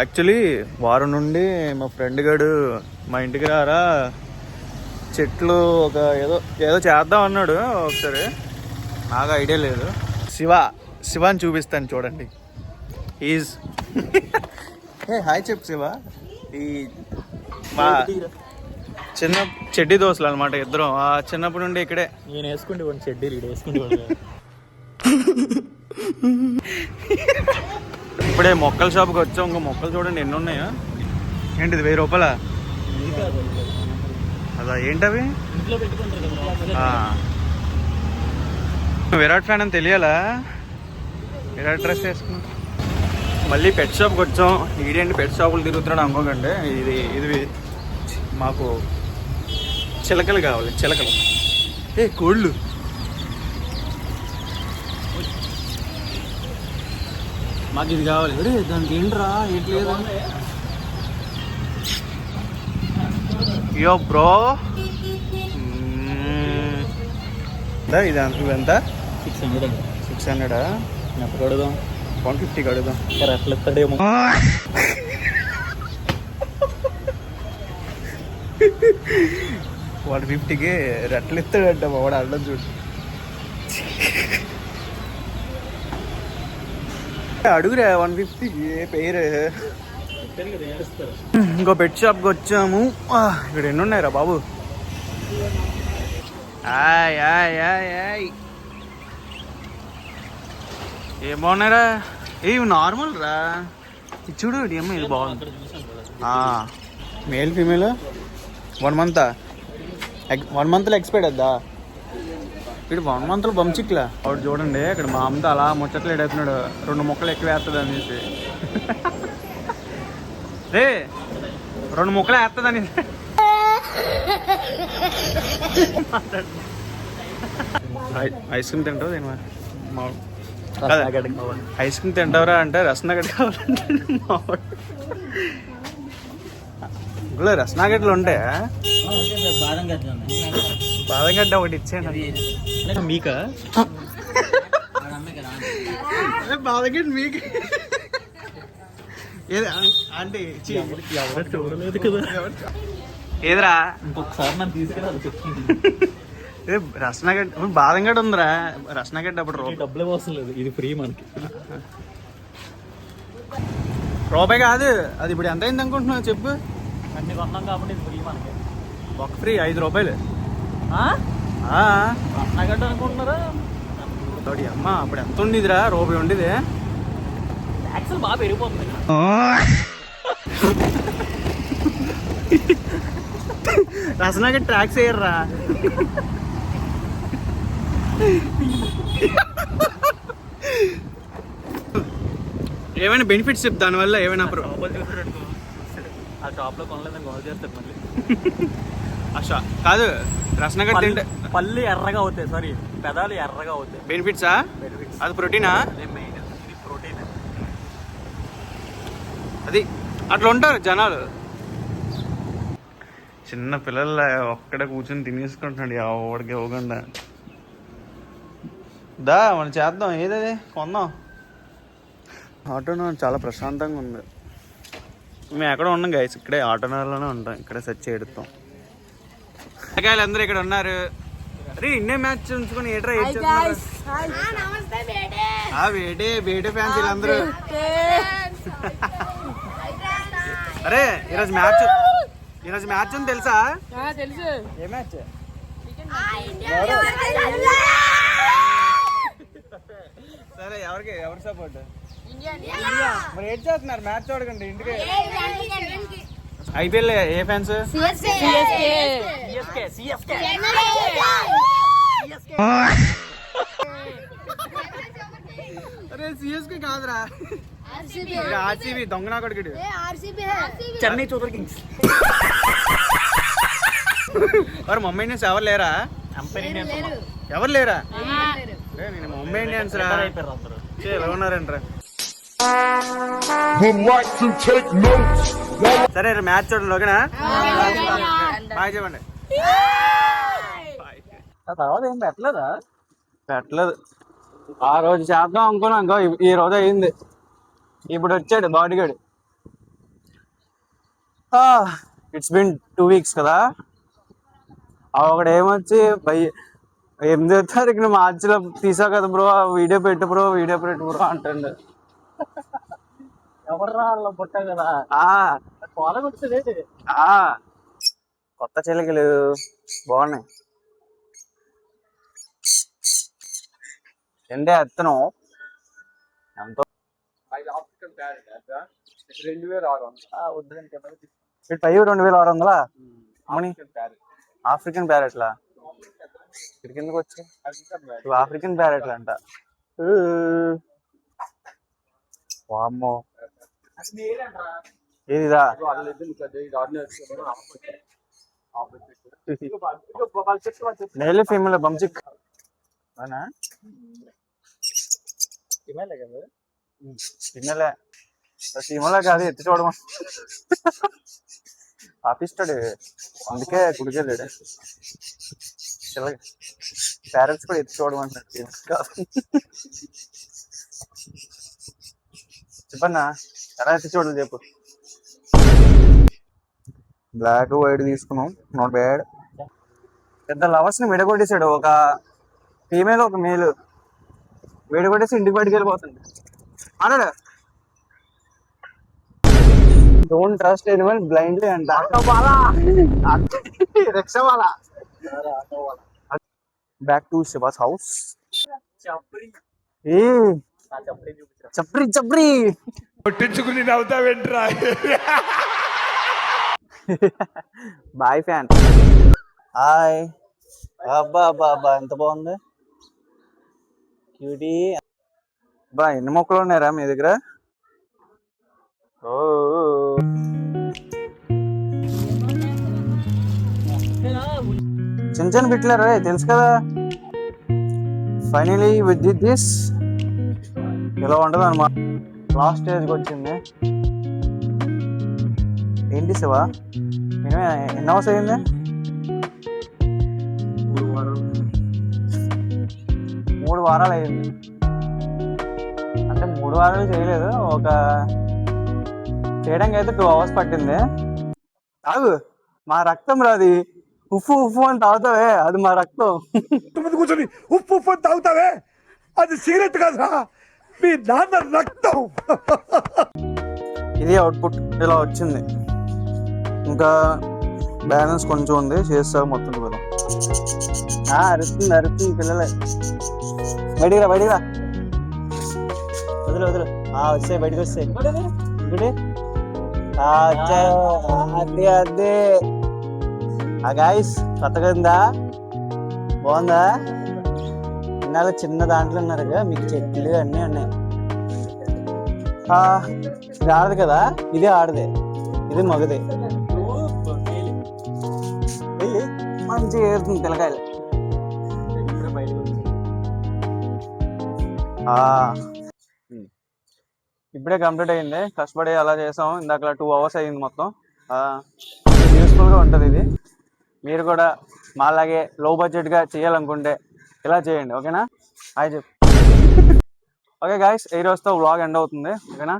Actually వారం నుండి మా ఫ్రెండ్ గారు మా ఇంటికి రారా చెట్లు ఒక ఏదో ఏదో చేద్దాం అన్నాడు. ఒకసారి నాకు ఐడియా లేదు. శివాని చూపిస్తాను చూడండి. ఈజ్ ఏ హాయ్ చెప్పు శివ. ఈ మా చిన్న చెడ్డీ దోస్తులు అనమాట ఇద్దరం. ఆ చిన్నప్పటి నుండి ఇక్కడే. నేను వేసుకుంటే చెడ్డీలు ఇక్కడ వేసుకుంటే ఇప్పుడే మొక్కల షాప్కి వచ్చాం. ఇంకా మొక్కలు చూడండి ఎన్ని ఉన్నాయా. ఏంటిది 1000 రూపాయల? అదా ఏంటవి? విరాట్ ఫ్యాన్ అని తెలియాలా? విరాట్ డ్రెస్ వేసుకున్నా. మళ్ళీ పెట్ షాప్కి వచ్చాం. ఈడేంటి పెట్ షాపులు తిరుగుతున్నాడు అనుకోకండి. ఇది మాకు చిలకలు కావాలి. చిలకలు కోళ్ళు. మాకు ఇది కావాలి. అరే దానికి ఏంట్రా ఏంట్లేదు. యో బ్రో ఇది ఎంత? 600. ఎప్పుడు అడుగుదాం? 150కి అడుగుదాం. అట్లా ఎత్తాడేమో. 150కి రెట్లు ఇస్తాడంట వాడు. అడ్డం చూడు. అడుగురా 150కి పేరు. ఇంకో పెట్ షాప్కి వచ్చాము. ఇక్కడ ఎన్ని ఉన్నాయిరా బాబు. ఏం బాగున్నాయిరా. ఇవి నార్మల్ రా. ఇది చూడు. ఏమో ఇది బాగుంది. మేల్ ఫీమేల్ 1 మంత్లో ఎక్స్పైర్డ్ వద్దా? ఇక్కడ 1 మంత్లో బంచిక్లా. వాడు చూడండి ఇక్కడ మా అమ్మతో అలా ముచ్చట్లు ఎడుతున్నాడు. 2 ముక్కలు ఎక్కువ వేస్తుంది అనేసి. రే 2 ముక్కలు వేస్తుంది అని. ఐస్ క్రీమ్ తింటావు దేని? ఐస్ క్రీమ్ తింటావురా అంటే రసనగడ్డ కావాలంటే ఇంట్లో రసనాగడ్డలు ఉంటాయా? బాదం గడ్డ ఒకటి ఇచ్చాను మీకా. బాదగడ్డ మీకు అంటే చూడలేదు కదా. ఏదిరా ఇంకొకసారి నన్ను తీసుకెళ్ళి రసనగడ్డ బాదం గడ్డ ఉందిరా. రసనగడ్డ అప్పుడు డబ్బులే అవసరం లేదు. ఇది ఫ్రీ మనకి. రూపాయి కాదు అది. ఇప్పుడు ఎంత అయింది అనుకుంటున్నావు చెప్పు. అన్ని కొన్నాం కాబట్టి ఇది ఫ్రీ మనకి. ఒక ఫ్రీ 5 రూపాయలు. రసనగడ్డ అనుకుంటున్నారా? అమ్మ అప్పుడు ఎంత ఉండేదిరా? రూపాయి ఉండేది. ట్యాక్సులు బాగా పెరిగిపోతుంది. రసనగడ్డ ట్యాక్స్ వేయర్రా. ఏమైనా బెనిఫిట్స్ చెప్తా దానివల్ల ఏమైనా? ఆ షాప్లో కొనలేదని కాల్ చేస్తారు మళ్ళీ. కాదు రసనగడ్డ తింటే పళ్ళు ఎర్రగా అవుతాయి. సారీ పెదాలు ఎర్రగా అవుతాయి. బెనిఫిట్సా? అది ప్రోటీనా? మెయిన్ ఇది ప్రోటీన్. అది అట్లా ఉంటారు జనాలు. చిన్న పిల్లల ఒక్కడే కూర్చొని తినేసుకుంటున్నాడు. ఎవడికి ఇవ్వకుండా. దా మనం చేద్దాం. ఏదది కొందాం. ఆటోనో చాలా ప్రశాంతంగా ఉంది. మేము ఎక్కడ ఉన్నాం గైస్. ఇక్కడే ఆటోనోలోనే ఉంటాం. ఇక్కడే సెర్చ్ చేస్తాం. పిల్లకాయలు అందరూ ఇక్కడ ఉన్నారు. అరే ఇండియా మ్యాచ్ ఉంచుకొని ఏట్రా బేటే ఫ్యాన్స్ వీళ్ళందరూ. అరే ఈరోజు మ్యాచ్ ఉంది తెలుసా? తెలుసు. ఏ మ్యాచ్? సరే ఎవరు సపోర్ట్? మరి ఏం చేస్తున్నారు? మ్యాచ్ చూడకండి ఇంటికి. ఐపీఎల్ ఏ ఫ్యాన్స్? అరే సిఎస్కే కాదురా. ఆర్సీబీ దొంగనా కొడుకుడు. Chennai Super Kings. మరి ముంబై ఇండియన్స్ ఎవరు లేరా? ఎవరు లేరా? నేను ముంబై ఇండియన్స్ రా. ఎలా ఉన్నారంటారా? సరే మ్యాచ్ చూడండి. ఓకేనా? బాయ్ చెప్పండి. తర్వాత ఏం పెట్టలేదా? పెట్టలేదు. ఆ రోజు చేద్దాం అనుకున్నాం. ఈ రోజు అయింది. ఇప్పుడు వచ్చాడు బాడీగాడు. ఇట్స్ బిన్ 2 weeks కదా. ఒకడు ఏమొచ్చి ఏం చేస్తారు ఇక్కడ మార్చిలో తీసావు కదా బ్రో, వీడియో పెట్టు బ్రో అంటుండు. ఎవర్రా అలా పుట్టా కదా పొలం వచ్చింది. కొత్త చిలకలు బాగున్నాయి. ఎండే అత్తనం ఎంతో 2600 అవుని ఆఫ్రికన్ ప్యారెట్లా ఇక్కడ కిందకి వచ్చి ఆఫ్రికన్ ప్యారెట్లు అంట. వామ్మో ఏదిదా మేల్ ఫీమేల్ బంచిక్ అవునా? ఫీమేలే ఫీమేలే కాదు, ఎత్తి చూడమా పాపిస్తాడు, అందుకే కుడికెళ్ళాడు. పేరెంట్స్ కూడా ఎత్తి చూడమంటున్నాడు. చెప్పన్నా ఎలా ఎత్తి చూడాలి చెప్పు. బ్లాక్ వైట్ తీసుకున్నాం, నాట్ బ్యాడ్. పెద్ద లవర్స్ ని విడగొట్టేశాడు, ఒక ఫీమేల్ ఒక మేల్ విడగొట్టేసి ఇంటికి బయటికి వెళ్ళిపోతుంది అన్నాడు. డోంట్ ట్రస్ట్ ఎనివన్ బ్లైండ్లీ అంట. Back to Shiva's house. చప్రి కొట్టించుకుని నవ్వుతావేంట్రా. Boy fan. హాయ్. అబ్బా ఎంత బాగుంది క్యూటీ. బా ఎన్ని మొక్కలు ఉన్నాయరా మీ దగ్గర? ఓ చిన్న బిట్లారా తెలుసు కదా. ఫైనలీ విత్ దిస్ ఇలా ఉంటుంది అన్నమాట. లాస్ట్ స్టేజ్కి వచ్చింది. ఏంటి శివ ఎన్ని అవర్స్ అయింది? 3 వారాలు అయింది. అంటే 3 వారాలు చేయలేదు, ఒక చేయడానికి అయితే 2 hours పట్టింది. కాదు మా రక్తం రాది. ఉప్పు అని తాగుతావే అది మా రక్తం. కూర్చొని ఉప్పు అని తాగుతావే అది సిగరెట్ కదా, మీ నాన్న రక్తం. ఇది అవుట్పుట్ ఇలా వచ్చింది. ఇంకా బ్యాలెన్స్ కొంచెం ఉంది, చేస్తా మొత్తం కూడా. అరుస్తుంది పిల్లలే. బయటికి రా వదిలే వచ్చాయి, బయటికి వస్తాయి. అదే గాయస్ కొత్తగా ఉందా, బాగుందా? ఇన్నాళ్ళ చిన్న దాంట్లో ఉన్నారుగా, మీకు చెట్లు అన్నీ ఉన్నాయి. ఇది ఆడదు కదా, ఇది ఆడదే, ఇది మగదే. మంచిగా ఏరుతుంది పిల్లకాయలు. ఇప్పుడే కంప్లీట్ అయింది, కష్టపడి అలా చేసాం. ఇందాక 2 hours అయింది మొత్తం. యూస్ఫుల్గా ఉంటుంది ఇది. మీరు కూడా మాలాగే లో బడ్జెట్గా చేయాలనుకుంటే ఇలా చేయండి, ఓకేనా? హాయ్ చెప్పు. ఓకే గాయస్, ఈ రోజుతో వ్లాగ్ ఎండ్ అవుతుంది, ఓకేనా?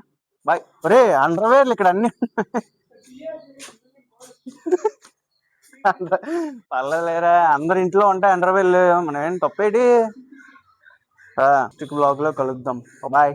బాయ్. ఒరే అండర్వేర్లు ఇక్కడ అన్ని పర్లేదులేరా, అందరి ఇంట్లో ఉంటాయి అండర్వేర్లు, మనం ఏం తప్పేటి. బ్లాగ్ లో కలుద్దాం, బాయ్.